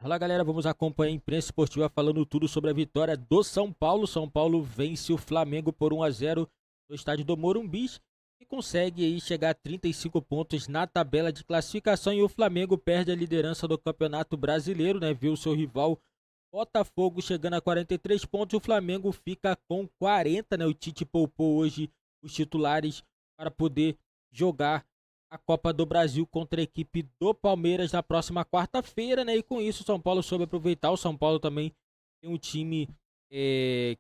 Fala galera, vamos acompanhar a imprensa esportiva falando tudo sobre a vitória do São Paulo. São Paulo vence o Flamengo por 1-0 no estádio do Morumbi e consegue aí chegar a 35 pontos na tabela de classificação, e o Flamengo perde a liderança do Campeonato Brasileiro, né? Viu seu rival Botafogo chegando a 43 pontos, o Flamengo fica com 40, né? O Tite poupou hoje os titulares para poder jogar a Copa do Brasil contra a equipe do Palmeiras na próxima quarta-feira, né? E com isso o São Paulo soube aproveitar. O São Paulo também tem um time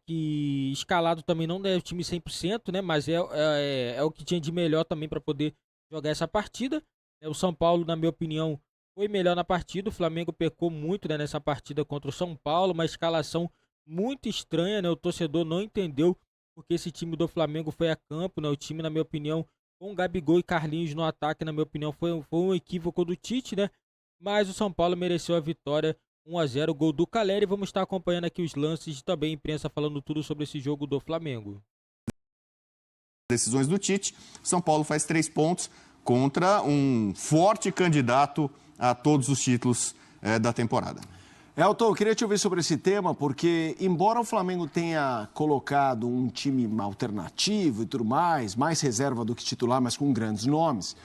que escalado também não é o time 100%, né? Mas é o que tinha de melhor também para poder jogar essa partida. O São Paulo, na minha opinião, foi melhor na partida. O Flamengo pecou muito, né, nessa partida contra o São Paulo, uma escalação muito estranha, né? O torcedor não entendeu porque esse time do Flamengo foi a campo, né? O time, na minha opinião, com Gabigol e Carlinhos no ataque, na minha opinião, foi um equívoco do Tite, né? Mas o São Paulo mereceu a vitória, 1-0, gol do Caleri. Vamos estar acompanhando aqui os lances e também a imprensa falando tudo sobre esse jogo do Flamengo. Decisões do Tite, São Paulo faz 3 pontos contra um forte candidato a todos os títulos da temporada. Elton, eu queria te ouvir sobre esse tema, porque embora o Flamengo tenha colocado um time alternativo e tudo mais reserva do que titular, mas com grandes nomes,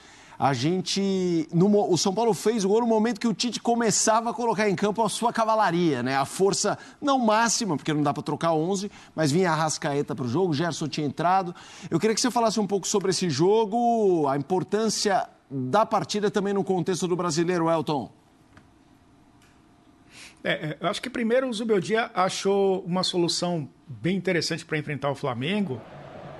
o São Paulo fez o gol no momento que o Tite começava a colocar em campo a sua cavalaria, né? A força não máxima, porque não dá para trocar 11, mas vinha a Arrascaeta para o jogo, o Gerson tinha entrado. Eu queria que você falasse um pouco sobre esse jogo, a importância da partida também no contexto do brasileiro, Elton. Eu acho que primeiro o Zubeldia achou uma solução bem interessante para enfrentar o Flamengo,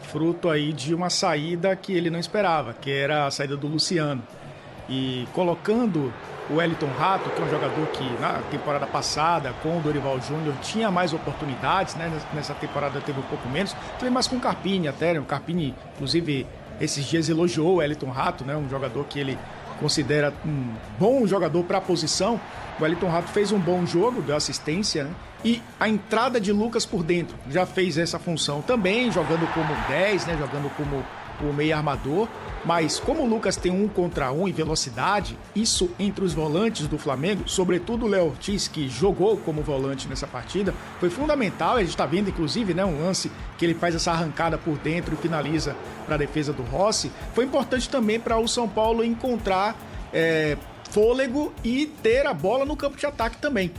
fruto aí de uma saída que ele não esperava, que era a saída do Luciano. E colocando o Wellington Rato, que é um jogador que na temporada passada, com o Dorival Júnior, tinha mais oportunidades, né? Nessa temporada teve um pouco menos, teve mais com o Carpini até, né? O Carpini, inclusive, esses dias elogiou o Wellington Rato, né? Um jogador que ele considera um bom jogador para a posição. O Wellington Rato fez um bom jogo, deu assistência, né? E a entrada de Lucas por dentro já fez essa função também, jogando como 10, né? Jogando como o meio armador. Mas como o Lucas tem 1 contra 1 em velocidade, isso entre os volantes do Flamengo, sobretudo o Léo Ortiz, que jogou como volante nessa partida, foi fundamental. A gente está vendo, inclusive, né, um lance que ele faz essa arrancada por dentro e finaliza para a defesa do Rossi. Foi importante também para o São Paulo encontrar fôlego e ter a bola no campo de ataque também.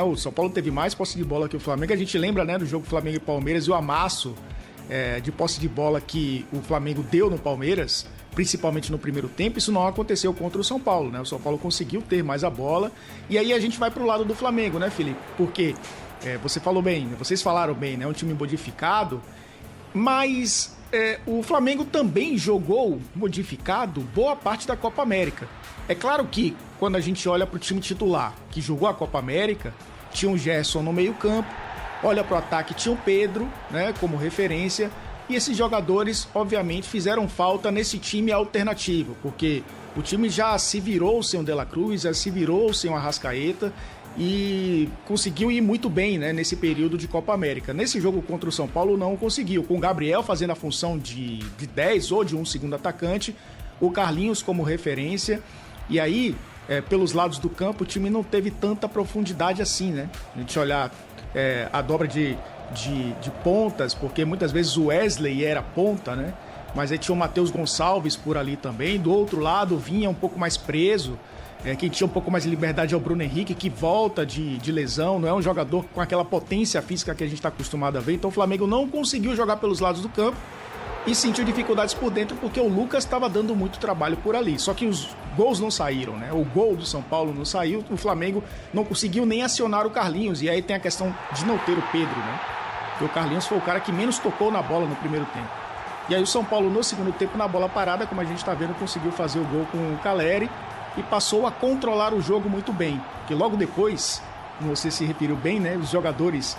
O São Paulo teve mais posse de bola que o Flamengo. A gente lembra, né, do jogo Flamengo e Palmeiras e o amasso de posse de bola que o Flamengo deu no Palmeiras, principalmente no primeiro tempo. Isso não aconteceu contra o São Paulo, né? O São Paulo conseguiu ter mais a bola. E aí a gente vai pro lado do Flamengo, né, Felipe? Porque você falou bem, vocês falaram bem, né? Um time modificado, mas o Flamengo também jogou modificado boa parte da Copa América. É claro que quando a gente olha pro time titular que jogou a Copa América, tinha o Gerson no meio-campo, olha pro ataque, tinha o Pedro, né, como referência. E esses jogadores, obviamente, fizeram falta nesse time alternativo, porque o time já se virou sem o De La Cruz, já se virou sem o Arrascaeta e conseguiu ir muito bem, né, nesse período de Copa América. Nesse jogo contra o São Paulo não conseguiu, com o Gabriel fazendo a função de 10 ou de um segundo atacante, o Carlinhos como referência, e aí, pelos lados do campo, o time não teve tanta profundidade assim, né? A gente olhar a dobra de pontas, porque muitas vezes o Wesley era ponta, né? Mas aí tinha o Matheus Gonçalves por ali também. Do outro lado vinha um pouco mais preso. Quem tinha um pouco mais de liberdade é o Bruno Henrique, que volta de lesão, não é um jogador com aquela potência física que a gente está acostumado a ver. Então o Flamengo não conseguiu jogar pelos lados do campo e sentiu dificuldades por dentro porque o Lucas estava dando muito trabalho por ali. Só que os gols não saíram, né? O gol do São Paulo não saiu, o Flamengo não conseguiu nem acionar o Carlinhos. E aí tem a questão de não ter o Pedro, né? Porque o Carlinhos foi o cara que menos tocou na bola no primeiro tempo. E aí o São Paulo, no segundo tempo, na bola parada, como a gente está vendo, conseguiu fazer o gol com o Caleri e passou a controlar o jogo muito bem. Porque logo depois, como você se referiu bem, né? Os jogadores,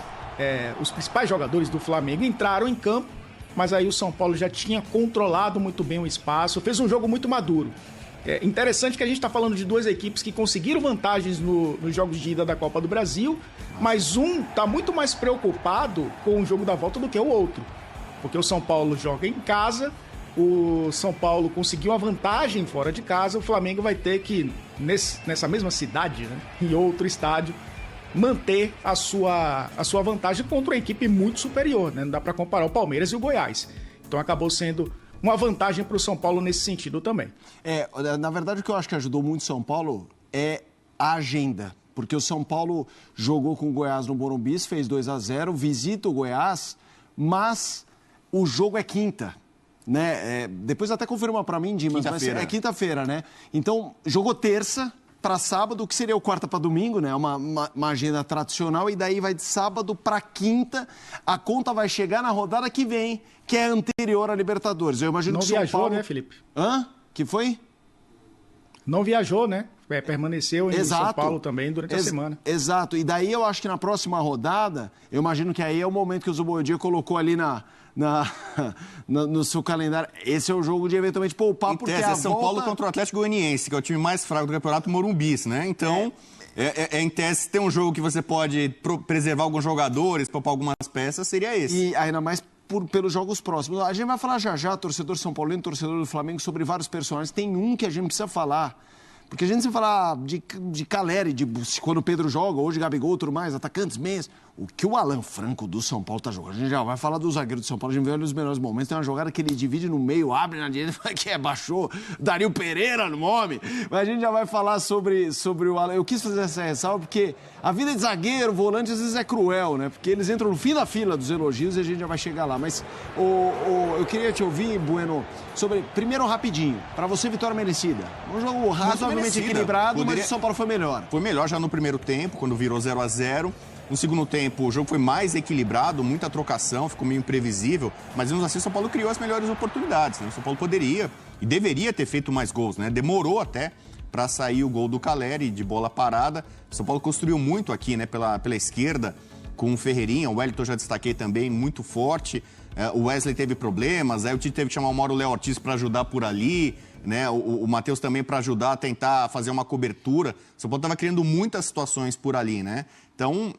os principais jogadores do Flamengo entraram em campo, mas aí o São Paulo já tinha controlado muito bem o espaço, fez um jogo muito maduro. É interessante que a gente está falando de duas equipes que conseguiram vantagens nos jogos de ida da Copa do Brasil, mas um está muito mais preocupado com o jogo da volta do que o outro. Porque o São Paulo joga em casa, o São Paulo conseguiu uma vantagem fora de casa, o Flamengo vai ter que, nessa mesma cidade, né, em outro estádio, manter a sua vantagem contra uma equipe muito superior, né? Não dá para comparar o Palmeiras e o Goiás. Então acabou sendo uma vantagem para o São Paulo nesse sentido também. Na verdade, o que eu acho que ajudou muito o São Paulo é a agenda. Porque o São Paulo jogou com o Goiás no Morumbi, fez 2-0, visita o Goiás, mas o jogo é quinta. Né? Depois até confirma para mim, Dimas, mas é quinta-feira, né? Então, jogou terça para sábado, que seria o quarta para domingo, né? Uma agenda tradicional, e daí vai de sábado para quinta. A conta vai chegar na rodada que vem, que é anterior à Libertadores. Eu imagino que o São viajou, Paulo... né, Felipe? Que foi? Não viajou, né? Permaneceu em São Paulo também durante a semana. Exato. E daí eu acho que na próxima rodada, eu imagino que aí é o momento que o Zubodia colocou ali no seu calendário. Esse é o jogo de eventualmente poupar, porque é São Paulo contra o Atlético Goianiense, que é o time mais fraco do campeonato, Morumbi, né? Então, em tese, tem um jogo que você pode preservar alguns jogadores, poupar algumas peças, seria esse. E ainda mais pelos jogos próximos. A gente vai falar já, torcedor São Paulino, torcedor do Flamengo, sobre vários personagens. Tem um que a gente precisa falar. Porque a gente se falar de Caleri, de quando o Pedro joga, hoje Gabigol, tudo mais, atacantes, meias. O que o Alan Franco do São Paulo tá jogando? A gente já vai falar do zagueiro do São Paulo, a gente vê nos melhores momentos. Tem uma jogada que ele divide no meio, abre na direita, que baixou Dario Pereira no nome. Mas a gente já vai falar sobre o Alan. Eu quis fazer essa ressalva porque a vida de zagueiro, volante, às vezes é cruel, né? Porque eles entram no fim da fila dos elogios e a gente já vai chegar lá. Mas eu queria te ouvir, Bueno, sobre, primeiro rapidinho, pra você, vitória merecida. Um jogo razoavelmente equilibrado, mas o São Paulo foi melhor. Foi melhor já no primeiro tempo, quando virou 0-0. No segundo tempo, o jogo foi mais equilibrado, muita trocação, ficou meio imprevisível, mas mesmo assim o São Paulo criou as melhores oportunidades, né? O São Paulo poderia e deveria ter feito mais gols, né? Demorou até para sair o gol do Caleri de bola parada. O São Paulo construiu muito aqui, né? Pela esquerda, com o Ferreirinha, o Wellington já destaquei também, muito forte. O Wesley teve problemas, aí o Tite teve que chamar o Léo Ortiz para ajudar por ali, né? O Matheus também para ajudar a tentar fazer uma cobertura. O São Paulo estava criando muitas situações por ali, né? Então,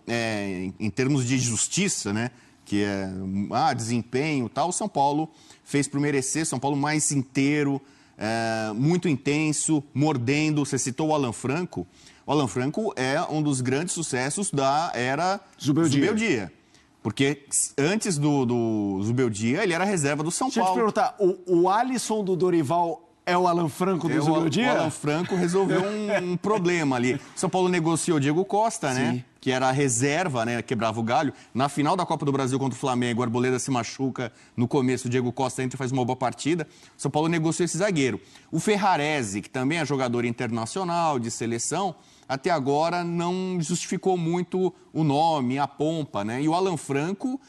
em termos de justiça, né? Que é desempenho e tal, o São Paulo fez por merecer. São Paulo mais inteiro, muito intenso, mordendo. Você citou o Alan Franco. O Alan Franco é um dos grandes sucessos da era Zubeldia. Porque antes do Zubeldia, ele era reserva do São Paulo. Deixa eu te perguntar, o Alisson do Dorival é o Alan Franco do Zubeldia? O Alan Franco resolveu um problema ali. São Paulo negociou o Diego Costa, né? Sim. Que era a reserva, né? Quebrava o galho. Na final da Copa do Brasil contra o Flamengo, o Arboleda se machuca no começo, o Diego Costa entra e faz uma boa partida. São Paulo negociou esse zagueiro. O Ferrarese, que também é jogador internacional, de seleção, até agora não justificou muito o nome, a pompa, né? E o Alan Franco,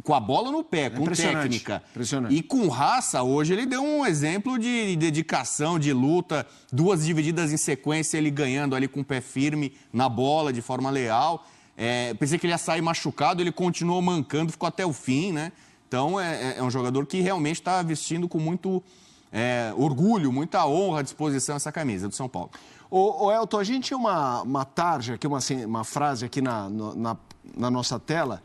com a bola no pé, com técnica e com raça, hoje ele deu um exemplo de dedicação, de luta, 2 divididas em sequência, ele ganhando ali com o pé firme na bola, de forma leal. Pensei que ele ia sair machucado, ele continuou mancando, ficou até o fim, né? Então é um jogador que realmente está vestindo com muito orgulho, muita honra à disposição essa camisa do São Paulo. Ô Elton, a gente tinha uma tarja aqui, uma frase aqui na nossa tela,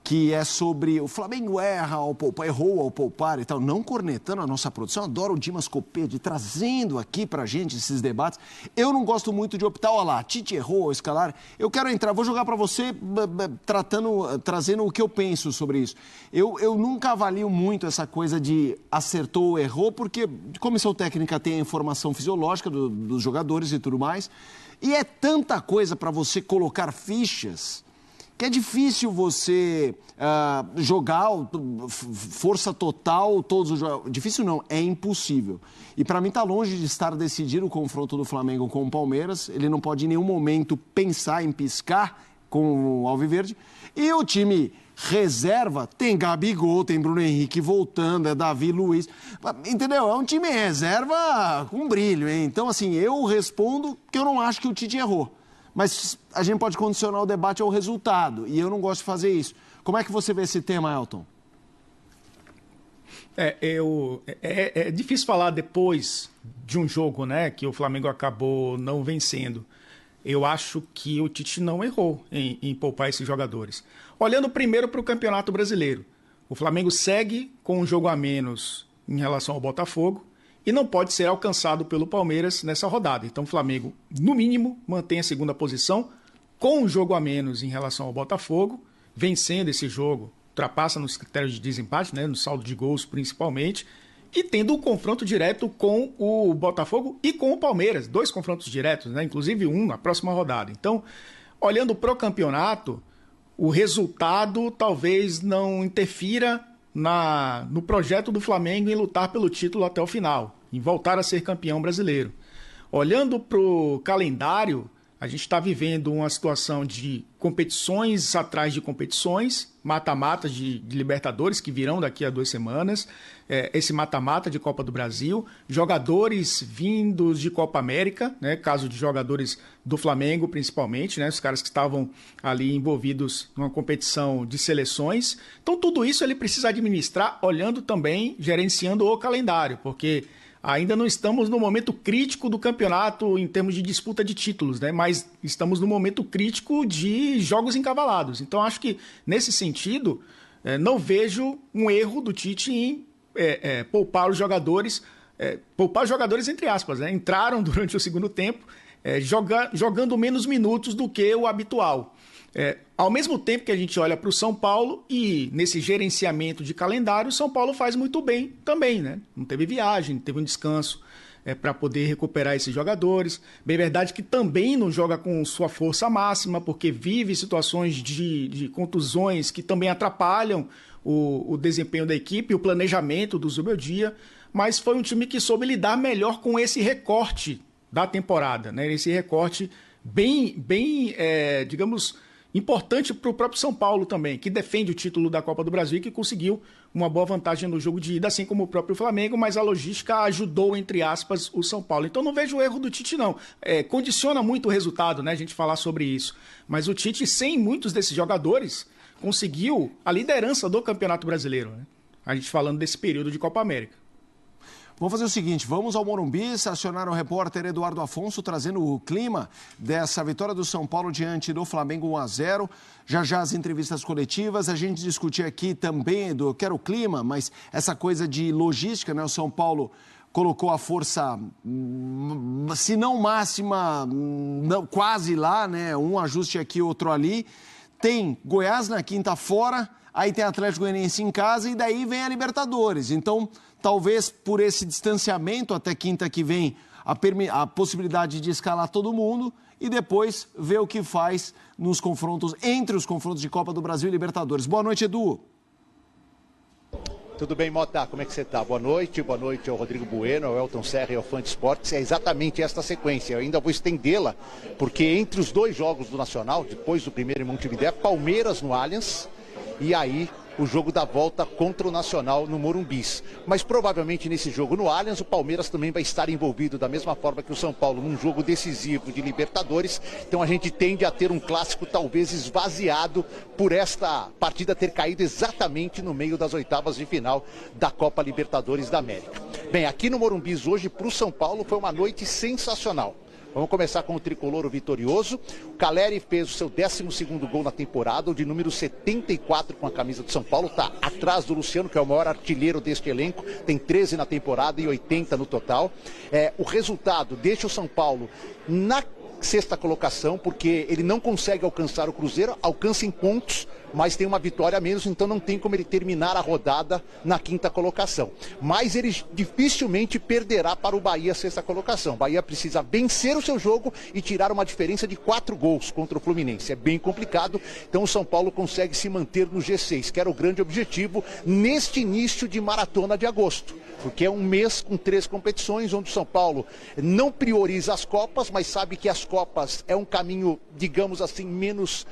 que é sobre o Flamengo errou ao poupar e tal, não cornetando a nossa produção. Adoro o Dimas Copete trazendo aqui pra gente esses debates. Eu não gosto muito de optar, olha lá, Tite errou ao escalar. Eu quero entrar, vou jogar pra você trazendo o que eu penso sobre isso. Eu nunca avalio muito essa coisa de acertou ou errou, porque comissão técnica tem a informação fisiológica dos jogadores e tudo mais, e é tanta coisa pra você colocar fichas que é difícil você jogar força total todos os jogos. Difícil não, é impossível. E para mim está longe de estar decidido o confronto do Flamengo com o Palmeiras. Ele não pode em nenhum momento pensar em piscar com o Alviverde. E o time reserva tem Gabigol, tem Bruno Henrique voltando, é Davi Luiz. Entendeu? É um time reserva com brilho, hein? Então, assim, eu respondo que eu não acho que o Tite errou. Mas a gente pode condicionar o debate ao resultado, e eu não gosto de fazer isso. Como é que você vê esse tema, Elton? É difícil falar depois de um jogo, né, que o Flamengo acabou não vencendo. Eu acho que o Tite não errou em poupar esses jogadores. Olhando primeiro para o Campeonato Brasileiro, o Flamengo segue com um jogo a menos em relação ao Botafogo, e não pode ser alcançado pelo Palmeiras nessa rodada. Então o Flamengo, no mínimo, mantém a segunda posição, com um jogo a menos em relação ao Botafogo, vencendo esse jogo, ultrapassa nos critérios de desempate, né, no saldo de gols principalmente, e tendo um confronto direto com o Botafogo e com o Palmeiras, 2 confrontos diretos, né, inclusive um na próxima rodada. Então, olhando para o campeonato, o resultado talvez não interfira no projeto do Flamengo em lutar pelo título até o final, em voltar a ser campeão brasileiro. Olhando para o calendário, a gente está vivendo uma situação de competições atrás de competições, mata-matas de Libertadores que virão daqui a 2 semanas, esse mata-mata de Copa do Brasil, jogadores vindos de Copa América, né, caso de jogadores do Flamengo principalmente, né, os caras que estavam ali envolvidos numa competição de seleções. Então tudo isso ele precisa administrar olhando também, gerenciando o calendário, porque ainda não estamos no momento crítico do campeonato em termos de disputa de títulos, né? Mas estamos no momento crítico de jogos encavalados. Então, acho que, nesse sentido, não vejo um erro do Tite em poupar os jogadores, entre aspas, né? Entraram durante o segundo tempo, jogando menos minutos do que o habitual. Ao mesmo tempo que a gente olha para o São Paulo e nesse gerenciamento de calendário, o São Paulo faz muito bem também, né? Não teve viagem, teve um descanso para poder recuperar esses jogadores. Bem verdade que também não joga com sua força máxima, porque vive situações de contusões que também atrapalham o desempenho da equipe, o planejamento do Zubeldia, mas foi um time que soube lidar melhor com esse recorte da temporada, né? Esse recorte bem digamos, importante para o próprio São Paulo também, que defende o título da Copa do Brasil e que conseguiu uma boa vantagem no jogo de ida, assim como o próprio Flamengo, mas a logística ajudou, entre aspas, o São Paulo. Então não vejo o erro do Tite, não. Condiciona muito o resultado, né, a gente falar sobre isso. Mas o Tite, sem muitos desses jogadores, conseguiu a liderança do Campeonato Brasileiro, né? A gente falando desse período de Copa América. Vamos fazer o seguinte, vamos ao Morumbi, acionar o repórter Eduardo Afonso, trazendo o clima dessa vitória do São Paulo diante do Flamengo 1-0. Já as entrevistas coletivas, a gente discutir aqui também, Edu, eu quero o clima, mas essa coisa de logística, né? O São Paulo colocou a força, se não máxima, não, quase lá, né? Um ajuste aqui, outro ali. Tem Goiás na quinta fora, aí tem Atlético Goianiense em casa e daí vem a Libertadores. Então, talvez por esse distanciamento até quinta que vem, a possibilidade de escalar todo mundo e depois ver o que faz nos confrontos, entre os confrontos de Copa do Brasil e Libertadores. Boa noite, Edu. Tudo bem, Mota? Como é que você está? Boa noite ao Rodrigo Bueno, ao Elton Serra e ao Fã de Esportes. É exatamente esta sequência. Eu ainda vou estendê-la, porque entre os 2 jogos do Nacional, depois do primeiro em Montevidéu, Palmeiras no Allianz e aí o jogo da volta contra o Nacional no Morumbi. Mas provavelmente nesse jogo no Allianz, o Palmeiras também vai estar envolvido da mesma forma que o São Paulo num jogo decisivo de Libertadores. Então a gente tende a ter um clássico talvez esvaziado por esta partida ter caído exatamente no meio das oitavas de final da Copa Libertadores da América. Bem, aqui no Morumbi hoje para o São Paulo foi uma noite sensacional. Vamos começar com o tricolor vitorioso. O Caleri fez o seu 12º gol na temporada, o de número 74 com a camisa do São Paulo. Está atrás do Luciano, que é o maior artilheiro deste elenco. Tem 13 na temporada e 80 no total. O resultado deixa o São Paulo na 6ª colocação, porque ele não consegue alcançar o Cruzeiro, alcança em pontos, mas tem uma vitória a menos, então não tem como ele terminar a rodada na 5ª colocação. Mas ele dificilmente perderá para o Bahia a 6ª colocação. O Bahia precisa vencer o seu jogo e tirar uma diferença de 4 gols contra o Fluminense. É bem complicado, então o São Paulo consegue se manter no G6, que era o grande objetivo neste início de maratona de agosto. Porque é um mês com 3 competições, onde o São Paulo não prioriza as Copas, mas sabe que as Copas é um caminho, digamos assim, menos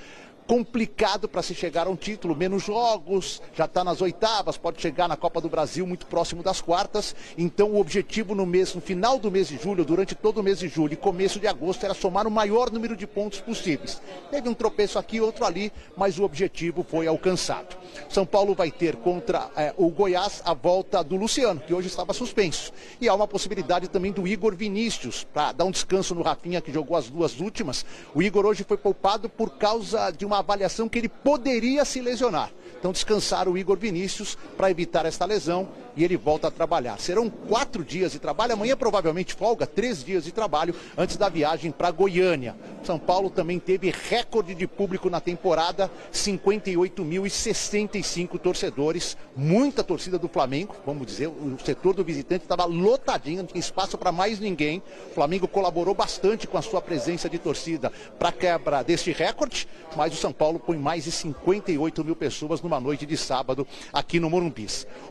complicado para se chegar a um título, menos jogos, já está nas oitavas, pode chegar na Copa do Brasil muito próximo das quartas. Então o objetivo no final do mês de julho, durante todo o mês de julho e começo de agosto, era somar o maior número de pontos possíveis. Teve um tropeço aqui, outro ali, mas o objetivo foi alcançado. São Paulo vai ter contra o Goiás a volta do Luciano, que hoje estava suspenso. E há uma possibilidade também do Igor Vinícius, para dar um descanso no Rafinha, que jogou as 2 últimas. O Igor hoje foi poupado por causa de uma avaliação que ele poderia se lesionar. Então descansaram o Igor Vinícius para evitar esta lesão e ele volta a trabalhar. Serão 4 dias de trabalho, amanhã provavelmente folga, 3 dias de trabalho antes da viagem para Goiânia. São Paulo também teve recorde de público na temporada, 58.065 torcedores, muita torcida do Flamengo, vamos dizer, o setor do visitante estava lotadinho, não tinha espaço para mais ninguém. O Flamengo colaborou bastante com a sua presença de torcida para a quebra deste recorde, mas o São Paulo põe mais de 58 mil pessoas numa noite de sábado aqui no Morumbi.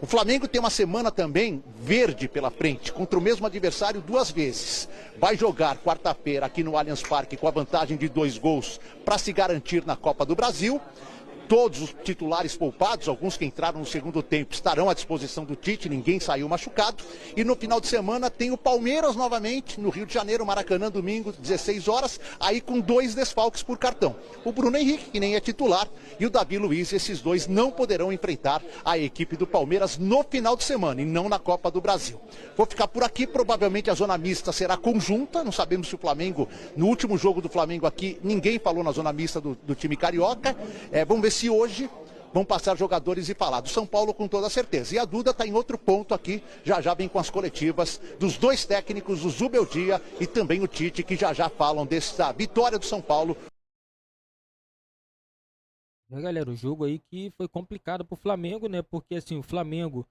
O Flamengo tem uma semana também verde pela frente, contra o mesmo adversário 2 vezes. Vai jogar quarta-feira aqui no Allianz Parque com a vantagem de 2 gols para se garantir na Copa do Brasil. Todos os titulares poupados, alguns que entraram no segundo tempo, estarão à disposição do Tite, ninguém saiu machucado. E no final de semana tem o Palmeiras novamente, no Rio de Janeiro, Maracanã, domingo, 16 horas, aí com 2 desfalques por cartão. O Bruno Henrique, que nem é titular, e o Davi Luiz, esses 2 não poderão enfrentar a equipe do Palmeiras no final de semana e não na Copa do Brasil. Vou ficar por aqui, provavelmente a zona mista será conjunta, não sabemos se o Flamengo, no último jogo do Flamengo aqui, ninguém falou na zona mista do time carioca. Vamos ver se hoje vão passar jogadores e falar do São Paulo com toda certeza. E a Duda está em outro ponto aqui, já já vem com as coletivas dos 2 técnicos, o Zubeldia e também o Tite, que já já falam dessa vitória do São Paulo. Galera, o jogo aí que foi complicado pro Flamengo, né? Porque assim, o Flamengo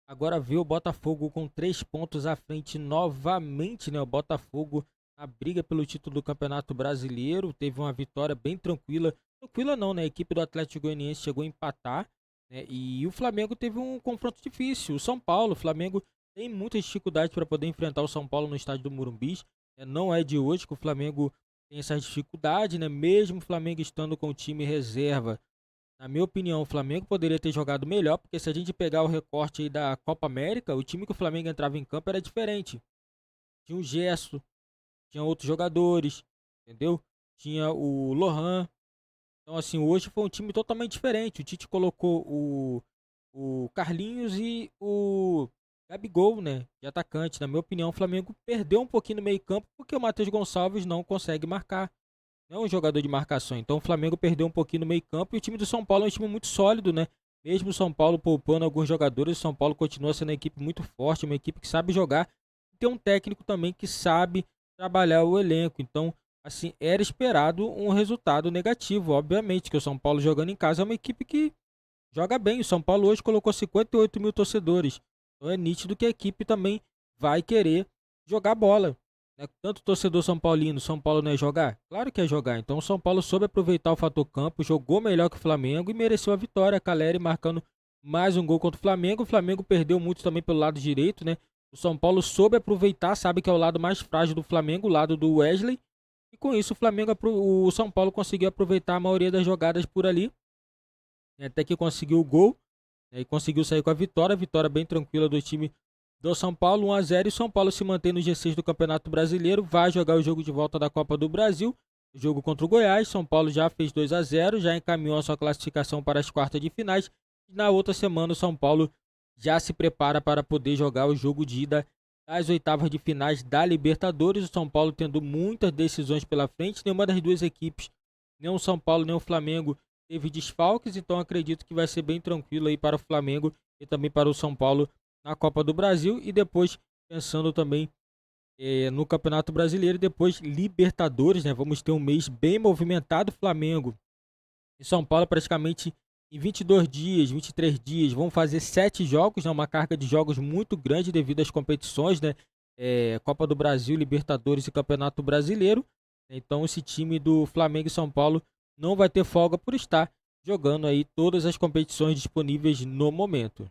agora vê o Botafogo com 3 pontos à frente novamente, né? O Botafogo na briga pelo título do Campeonato Brasileiro, teve uma vitória bem tranquila. Tranquila não, né? A equipe do Atlético Goianiense chegou a empatar, né? E o Flamengo teve um confronto difícil. O Flamengo tem muitas dificuldades para poder enfrentar o São Paulo no estádio do Morumbi. Não é de hoje que o Flamengo tem essas dificuldades, né? Mesmo o Flamengo estando com o time reserva, na minha opinião, o Flamengo poderia ter jogado melhor, porque se a gente pegar o recorte aí da Copa América, o time que o Flamengo entrava em campo era diferente. Tinha o Gerson, tinha outros jogadores, entendeu? Tinha o Lohan. Então, assim, hoje foi um time totalmente diferente. O Tite colocou o Carlinhos e o Gabigol, né, de atacante. Na minha opinião, o Flamengo perdeu um pouquinho no meio campo porque o Matheus Gonçalves não consegue marcar. Não é um jogador de marcação. Então, o Flamengo perdeu um pouquinho no meio campo. E o time do São Paulo é um time muito sólido, né? Mesmo o São Paulo poupando alguns jogadores, o São Paulo continua sendo uma equipe muito forte, uma equipe que sabe jogar. E tem um técnico também que sabe trabalhar o elenco. Então, assim, era esperado um resultado negativo, obviamente, que o São Paulo jogando em casa é uma equipe que joga bem. O São Paulo hoje colocou 58 mil torcedores. Então é nítido que a equipe também vai querer jogar bola, né? Tanto o torcedor São Paulino, São Paulo não é jogar? Claro que é jogar. Então o São Paulo soube aproveitar o fator campo, jogou melhor que o Flamengo e mereceu a vitória. A Caleri marcando mais um gol contra o Flamengo. O Flamengo perdeu muito também pelo lado direito, né? O São Paulo soube aproveitar, sabe que é o lado mais frágil do Flamengo, o lado do Wesley. E com isso o São Paulo conseguiu aproveitar a maioria das jogadas por ali. Até que conseguiu o gol, né, e conseguiu sair com a vitória bem tranquila do time do São Paulo, 1-0. E o São Paulo se mantém no G6 do Campeonato Brasileiro, vai jogar o jogo de volta da Copa do Brasil, o jogo contra o Goiás. São Paulo já fez 2-0, já encaminhou a sua classificação para as quartas de finais. E na outra semana o São Paulo já se prepara para poder jogar o jogo de ida das oitavas de finais da Libertadores. O São Paulo tendo muitas decisões pela frente. Nenhuma das duas equipes, nem o São Paulo nem o Flamengo, teve desfalques. Então acredito que vai ser bem tranquilo aí para o Flamengo e também para o São Paulo na Copa do Brasil. E depois pensando também no Campeonato Brasileiro e depois Libertadores, né? Vamos ter um mês bem movimentado. Flamengo e São Paulo praticamente em 22 dias, 23 dias, vão fazer 7 jogos, né? Uma carga de jogos muito grande devido às competições, né? Copa do Brasil, Libertadores e Campeonato Brasileiro. Então esse time do Flamengo e São Paulo não vai ter folga por estar jogando aí todas as competições disponíveis no momento.